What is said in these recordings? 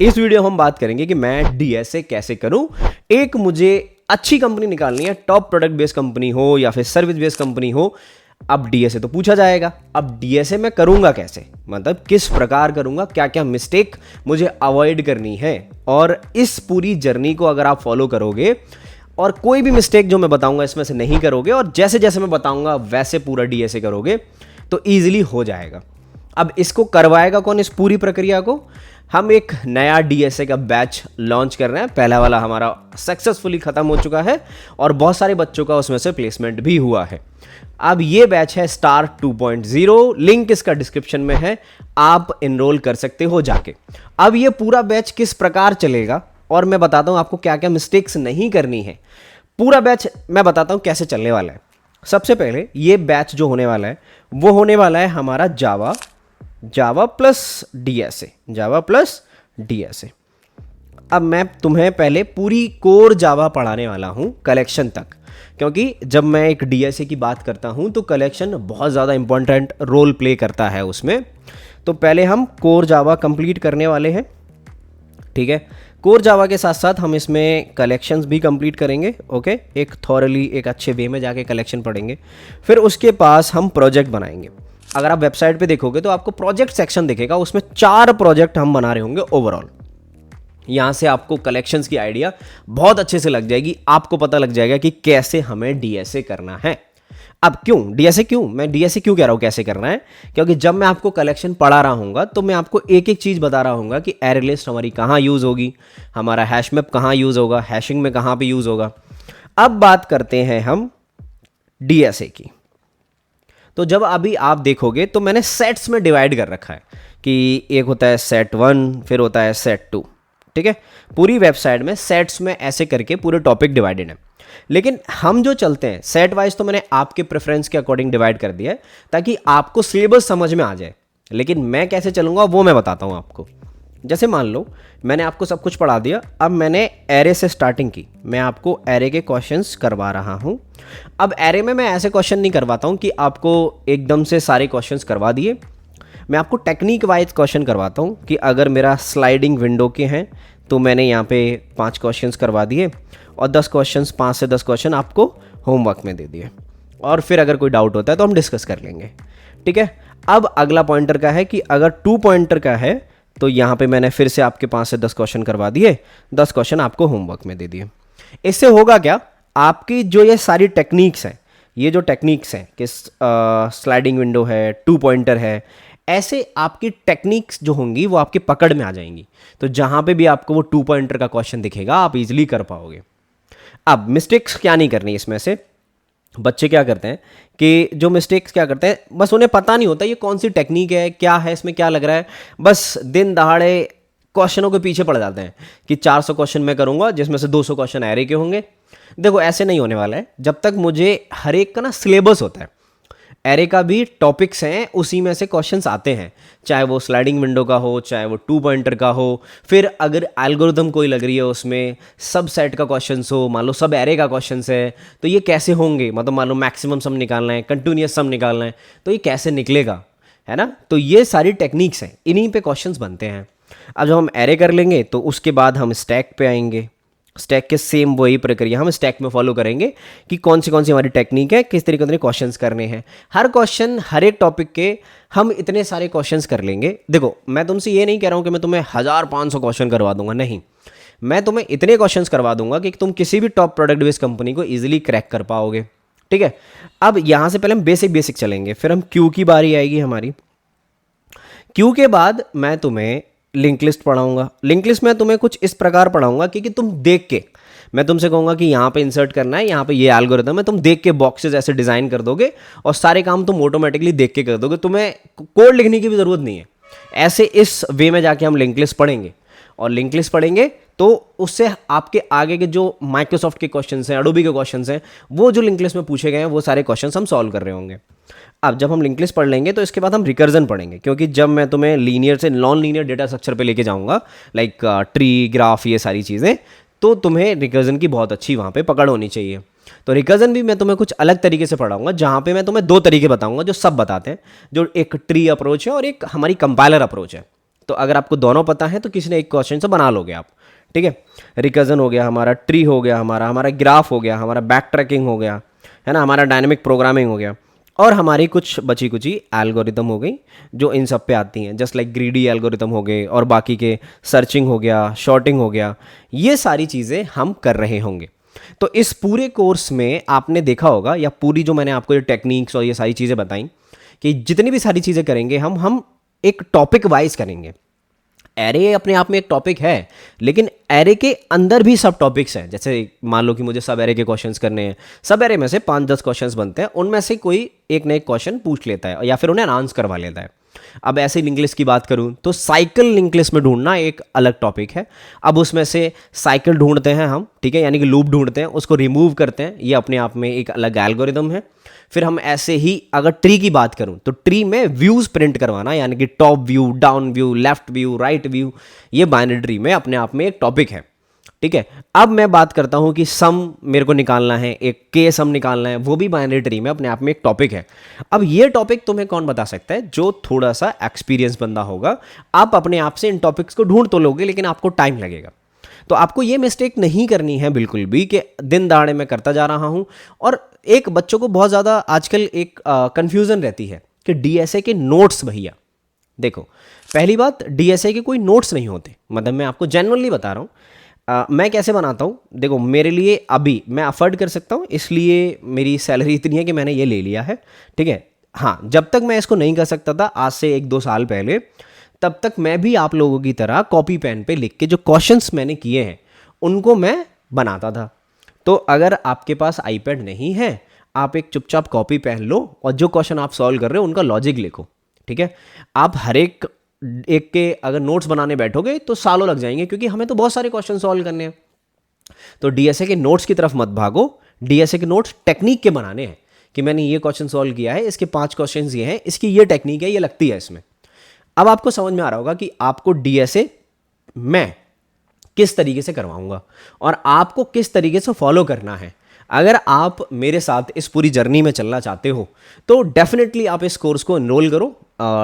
इस वीडियो में हम बात करेंगे कि मैं डीएसए कैसे करूं। एक मुझे अच्छी कंपनी निकालनी है, टॉप प्रोडक्ट बेस्ड कंपनी हो या फिर सर्विस बेस्ड कंपनी हो। अब डीएसए तो पूछा जाएगा, अब डीएसए मैं करूंगा कैसे, मतलब किस प्रकार करूंगा, क्या क्या मिस्टेक मुझे अवॉइड करनी है। और इस पूरी जर्नी को अगर आप फॉलो करोगे और कोई भी मिस्टेक जो मैं बताऊंगा इसमें से नहीं करोगे और जैसे जैसे मैं बताऊंगा वैसे पूरा डीएसए करोगे तो ईजिली हो जाएगा। अब इसको करवाएगा कौन, इस पूरी प्रक्रिया को? हम एक नया डीएसए का बैच लॉन्च कर रहे हैं। पहला वाला हमारा सक्सेसफुली खत्म हो चुका है और बहुत सारे बच्चों का उसमें से प्लेसमेंट भी हुआ है। अब ये बैच है स्टार 2.0, लिंक इसका डिस्क्रिप्शन में है, आप एनरोल कर सकते हो जाके। अब ये पूरा बैच किस प्रकार चलेगा और मैं बताता हूँ आपको क्या क्या मिस्टेक्स नहीं करनी है। पूरा बैच मैं बताता हूँ कैसे चलने वाला है। सबसे पहले ये बैच जो होने वाला है वो होने वाला है हमारा जावा प्लस डीएसए। अब मैं तुम्हें पहले पूरी कोर जावा पढ़ाने वाला हूँ कलेक्शन तक, क्योंकि जब मैं एक डीएसए की बात करता हूँ तो कलेक्शन बहुत ज़्यादा इंपॉर्टेंट रोल प्ले करता है उसमें। तो पहले हम कोर जावा कंप्लीट करने वाले हैं, ठीक है। कोर जावा के साथ साथ हम इसमें कलेक्शंस भी कंप्लीट करेंगे, ओके। एक थॉरली, एक अच्छे वे में जाके कलेक्शन पढ़ेंगे। फिर उसके पास हम प्रोजेक्ट बनाएंगे। अगर आप वेबसाइट पे देखोगे तो आपको प्रोजेक्ट सेक्शन दिखेगा, उसमें 4 प्रोजेक्ट हम बना रहे होंगे ओवरऑल। यहाँ से आपको कलेक्शंस की आइडिया बहुत अच्छे से लग जाएगी, आपको पता लग जाएगा कि कैसे हमें डीएसए करना है। अब क्यों डीएसए, मैं डीएसए क्यों कह रहा हूँ कैसे करना है, क्योंकि जब मैं आपको कलेक्शन पढ़ा रहा हूँगा तो मैं आपको एक एक चीज़ बता रहा हूँगा कि एरे लिस्ट हमारी कहाँ यूज़ होगी, हमारा हैश मैप कहाँ यूज़ होगा, हैशिंग में कहाँ पे यूज़ होगा। अब बात करते हैं हम डीएसए की। तो जब अभी आप देखोगे तो मैंने सेट्स में डिवाइड कर रखा है कि एक होता है सेट 1, फिर होता है सेट 2, ठीक है। पूरी वेबसाइट में सेट्स में ऐसे करके पूरे टॉपिक डिवाइडेड है। लेकिन हम जो चलते हैं सेट वाइज तो मैंने आपके प्रेफरेंस के अकॉर्डिंग डिवाइड कर दिया है ताकि आपको सिलेबस समझ में आ जाए। लेकिन मैं कैसे चलूँगा वो मैं बताता हूँ आपको। जैसे मान लो मैंने आपको सब कुछ पढ़ा दिया, अब मैंने एरे से स्टार्टिंग की, मैं आपको एरे के क्वेश्चंस करवा रहा हूँ। अब एरे में मैं ऐसे क्वेश्चन नहीं करवाता हूँ कि आपको एकदम से सारे क्वेश्चंस करवा दिए। मैं आपको टेक्निक वाइज क्वेश्चन करवाता हूँ कि अगर मेरा स्लाइडिंग विंडो के हैं तो मैंने यहाँ पे 5 क्वेश्चंस करवा दिए और 10 क्वेश्चंस, 5 से 10 क्वेश्चन आपको होमवर्क में दे दिए। और फिर अगर कोई डाउट होता है तो हम डिस्कस कर लेंगे, ठीक है। अब अगला पॉइंटर का है कि अगर 2 पॉइंटर का है तो यहाँ पे मैंने फिर से आपके 5 से 10 क्वेश्चन करवा दिए, 10 क्वेश्चन आपको होमवर्क में दे दिए। इससे होगा क्या, आपकी जो ये सारी टेक्निक्स हैं, ये जो टेक्निक्स हैं कि स्लाइडिंग विंडो है, 2 पॉइंटर है, ऐसे आपकी टेक्निक्स जो होंगी वो आपकी पकड़ में आ जाएंगी। तो जहाँ पे भी आपको वो 2 पॉइंटर का क्वेश्चन दिखेगा आप इजीली कर पाओगे। अब मिस्टेक्स क्या नहीं करनी इसमें से। बच्चे क्या करते हैं कि जो मिस्टेक्स क्या करते हैं, बस उन्हें पता नहीं होता ये कौन सी टेक्निक है, क्या है, इसमें क्या लग रहा है, बस दिन दहाड़े क्वेश्चनों के पीछे पड़ जाते हैं कि 400 क्वेश्चन मैं करूंगा जिसमें से 200 क्वेश्चन एरे के होंगे। देखो ऐसे नहीं होने वाला है। जब तक मुझे हर एक का ना सिलेबस होता है, एरे का भी टॉपिक्स हैं, उसी में से क्वेश्चंस आते हैं, चाहे वो स्लाइडिंग विंडो का हो, चाहे वो 2 पॉइंटर का हो। फिर अगर एल्गोरिथम कोई लग रही है उसमें सब सेट का क्वेश्चंस हो, मान लो सब एरे का क्वेश्चंस है, तो ये कैसे होंगे, मतलब मान लो मैक्सिमम सम निकालना है, कंटिन्यूअस सम निकालना है, तो ये कैसे निकलेगा, है ना। तो ये सारी टेक्निक्स हैं, इन्हीं पे क्वेश्चंस बनते हैं। अब जब हम एरे कर लेंगे तो उसके बाद हम स्टैक पे आएंगे। स्टैक के सेम वही प्रक्रिया हम स्टैक में फॉलो करेंगे कि कौन सी हमारी टेक्निक है, किस तरीके के क्वेश्चंस करने हैं। हर क्वेश्चन, हर एक टॉपिक के हम इतने सारे क्वेश्चंस कर लेंगे। देखो मैं तुमसे ये नहीं कह रहा हूँ कि मैं तुम्हें 1500 क्वेश्चन करवा दूंगा, नहीं। मैं तुम्हें इतने क्वेश्चंस करवा दूंगा कि तुम किसी भी टॉप प्रोडक्ट बेस्ड कंपनी को ईजिली क्रैक कर पाओगे, ठीक है। अब यहाँ से पहले हम बेसिक चलेंगे, फिर हम क्यू की बारी आएगी हमारी। क्यू के बाद मैं तुम्हें लिंक लिस्ट पढ़ाऊंगा। लिंक लिस्ट में तुम्हें कुछ इस प्रकार पढ़ाऊंगा कि तुम देख के, मैं तुमसे कहूंगा कि यहाँ पे इंसर्ट करना है, यहाँ पे ये एल्गोरिथम है, तुम देख के बॉक्सेस ऐसे डिजाइन कर दोगे और सारे काम तुम ऑटोमेटिकली देख के कर दोगे, तुम्हें कोड लिखने की भी जरूरत नहीं है। ऐसे इस वे में जाके हम लिंक लिस्ट पढ़ेंगे और लिंक लिस्ट पढ़ेंगे तो उससे आपके आगे के जो माइक्रोसॉफ्ट के क्वेश्चंस हैं, एडोबी के क्वेश्चंस हैं, वो जो लिंक लिस्ट में पूछे गए हैं वो सारे क्वेश्चंस हम सॉल्व कर रहे होंगे। अब जब हम लिंक लिस्ट पढ़ लेंगे तो इसके बाद हम रिकर्जन पढ़ेंगे, क्योंकि जब मैं तुम्हें लीनियर से नॉन लीनियर डेटा स्ट्रक्चर पे लेके जाऊंगा, लाइक ट्री, ग्राफ, ये सारी चीज़ें, तो तुम्हें रिकर्जन की बहुत अच्छी वहाँ पे पकड़ होनी चाहिए। तो रिकर्जन भी मैं तुम्हें कुछ अलग तरीके से पढ़ाऊंगा, जहाँ पे मैं तुम्हें 2 तरीके बताऊंगा जो सब बताते हैं, जो एक ट्री अप्रोच है और एक हमारी कंपाइलर अप्रोच है। तो अगर आपको दोनों पता है तो किसी ने एक क्वेश्चन से बना लोगे आप, ठीक है। रिकर्जन हो गया हमारा, ट्री हो गया हमारा ग्राफ हो गया, हमारा बैक ट्रैकिंग हो गया, है ना, हमारा डायनेमिक प्रोग्रामिंग हो गया, और हमारी कुछ बची कुची एल्गोरिदम हो गई जो इन सब पे आती हैं, जस्ट लाइक ग्रीडी एल्गोरिदम हो गए, और बाकी के सर्चिंग हो गया, शॉर्टिंग हो गया, ये सारी चीज़ें हम कर रहे होंगे। तो इस पूरे कोर्स में आपने देखा होगा, या पूरी जो मैंने आपको ये टेक्निक्स और ये सारी चीज़ें बताई, कि जितनी भी सारी चीज़ें करेंगे हम एक टॉपिक वाइज करेंगे। एरे अपने आप में एक टॉपिक है, लेकिन एरे के अंदर भी सब टॉपिक्स हैं। जैसे मान लो कि मुझे सब एरे के क्वेश्चंस करने हैं, सब एरे में से 5-10 क्वेश्चंस बनते हैं, उनमें से कोई एक ना एक क्वेश्चन पूछ लेता है या फिर उन्हें आंसर करवा लेता है। अब ऐसे लिंक लिस्ट की बात करूं तो साइकिल लिंक लिस्ट में ढूंढना एक अलग टॉपिक है। अब उसमें से साइकिल ढूंढते हैं हम, ठीक है, यानी कि लूप ढूंढते हैं, उसको रिमूव करते हैं, ये अपने आप में एक अलग एल्गोरिदम है। फिर हम ऐसे ही अगर ट्री की बात करूं तो ट्री में व्यूज प्रिंट करवाना, यानी कि top view, down view, left view, right view, ये बाइनरी ट्री में अपने आप में एक टॉपिक है, ठीक है। अब मैं बात करता हूं कि सम मेरे को निकालना है, एक के सम निकालना है, वो भी बाइनरी ट्री में अपने आप में एक टॉपिक है। अब ये टॉपिक तुम्हें कौन बता सकता है? जो थोड़ा सा एक्सपीरियंस बंदा होगा। आप अपने आप से इन टॉपिक्स को ढूंढ तो लोगे, लेकिन आपको टाइम लगेगा। तो आपको ये मिस्टेक नहीं करनी है बिल्कुल भी कि दिन दहाड़े मैं करता जा रहा हूं। और एक बच्चों को बहुत ज़्यादा आजकल एक कंफ्यूजन रहती है कि डीएसए के नोट्स, भैया देखो, पहली बात, डीएसए के कोई नोट्स नहीं होते। मतलब मैं आपको जेन्युइनली बता रहा हूँ, मैं कैसे बनाता हूँ। देखो, मेरे लिए अभी मैं अफोर्ड कर सकता हूँ, इसलिए मेरी सैलरी इतनी है कि मैंने ये ले लिया है, ठीक है। हाँ, जब तक मैं इसको नहीं कर सकता था, आज से 1-2 साल पहले, तब तक मैं भी आप लोगों की तरह कॉपी पेन पे लिख के जो क्वेश्चंस मैंने किए हैं उनको मैं बनाता था। तो अगर आपके पास आईपैड नहीं है, आप एक चुपचाप कॉपी पेन लो और जो क्वेश्चन आप सॉल्व कर रहे हो उनका लॉजिक लिखो, ठीक है। आप हर एक के अगर नोट्स बनाने बैठोगे तो सालों लग जाएंगे, क्योंकि हमें तो बहुत सारे क्वेश्चन सॉल्व करने हैं। तो डीएसए के नोट्स की तरफ मत भागो। डीएसए के नोट्स टेक्निक के बनाने हैं कि मैंने ये क्वेश्चन सॉल्व किया है, इसके 5 क्वेश्चन ये हैं, इसकी ये टेक्निक है, ये लगती है इसमें। अब आपको समझ में आ रहा होगा कि आपको डीएसए मैं किस तरीके से करवाऊंगा और आपको किस तरीके से फॉलो करना है। अगर आप मेरे साथ इस पूरी जर्नी में चलना चाहते हो तो डेफिनेटली आप इस कोर्स को एनरोल करो,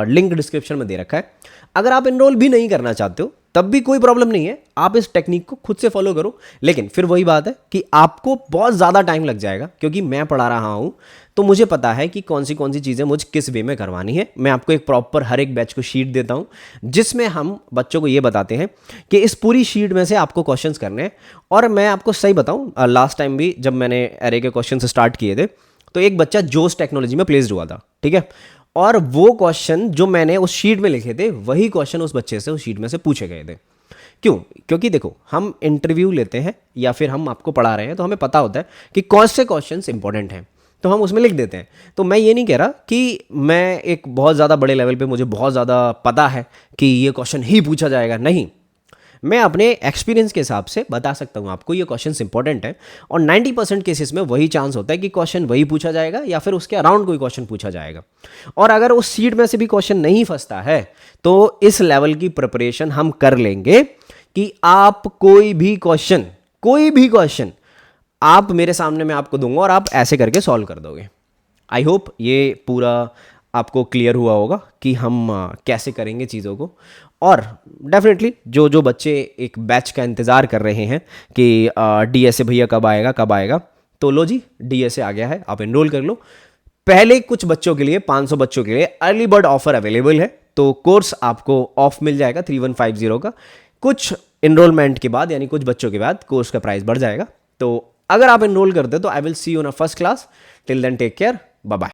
लिंक डिस्क्रिप्शन में दे रखा है। अगर आप एनरोल भी नहीं करना चाहते हो तब भी कोई प्रॉब्लम नहीं है, आप इस टेक्निक को खुद से फॉलो करो। लेकिन फिर वही बात है कि आपको बहुत ज़्यादा टाइम लग जाएगा, क्योंकि मैं पढ़ा रहा हूँ तो मुझे पता है कि कौन सी चीज़ें मुझे किस वे में करवानी है। मैं आपको एक प्रॉपर हर एक बैच को शीट देता हूँ, जिसमें हम बच्चों को ये बताते हैं कि इस पूरी शीट में से आपको क्वेश्चंस करने हैं। और मैं आपको सही बताऊँ, लास्ट टाइम भी जब मैंने एरे के क्वेश्चन स्टार्ट किए थे तो एक बच्चा जोस टेक्नोलॉजी में प्लेस्ड हुआ था, ठीक है। और वो क्वेश्चन जो मैंने उस शीट में लिखे थे वही क्वेश्चन उस बच्चे से उस शीट में से पूछे गए थे। क्यों? क्योंकि देखो, हम इंटरव्यू लेते हैं या फिर हम आपको पढ़ा रहे हैं तो हमें पता होता है कि कौन से क्वेश्चंस इंपॉर्टेंट हैं, तो हम उसमें लिख देते हैं। तो मैं ये नहीं कह रहा कि मैं एक बहुत ज़्यादा बड़े लेवल पे मुझे बहुत ज़्यादा पता है कि ये क्वेश्चन ही पूछा जाएगा, नहीं। मैं अपने एक्सपीरियंस के हिसाब से बता सकता हूँ आपको ये क्वेश्चंस इंपॉर्टेंट है, और 90% केसेस में वही चांस होता है कि क्वेश्चन वही पूछा जाएगा या फिर उसके अराउंड कोई क्वेश्चन पूछा जाएगा। और अगर उस सीट में से भी क्वेश्चन नहीं फंसता है तो इस लेवल की प्रिपरेशन हम कर लेंगे कि आप कोई भी क्वेश्चन आप मेरे सामने मैं आपको दूंगा और आप ऐसे करके सॉल्व कर दोगे। आई होप ये पूरा आपको क्लियर हुआ होगा कि हम कैसे करेंगे चीज़ों को। और डेफिनेटली जो बच्चे एक बैच का इंतज़ार कर रहे हैं कि डीएसए भैया कब आएगा, तो लो जी, डीएसए आ गया है, आप एनरोल कर लो। पहले कुछ बच्चों के लिए, 500 बच्चों के लिए अर्ली बर्ड ऑफर अवेलेबल है, तो कोर्स आपको ऑफ मिल जाएगा 3150 का। कुछ एनरोलमेंट के बाद, यानी कुछ बच्चों के बाद कोर्स का प्राइस बढ़ जाएगा। तो अगर आप एनरोल करते हो तो I will see you in a first class. Till then take care, bye bye.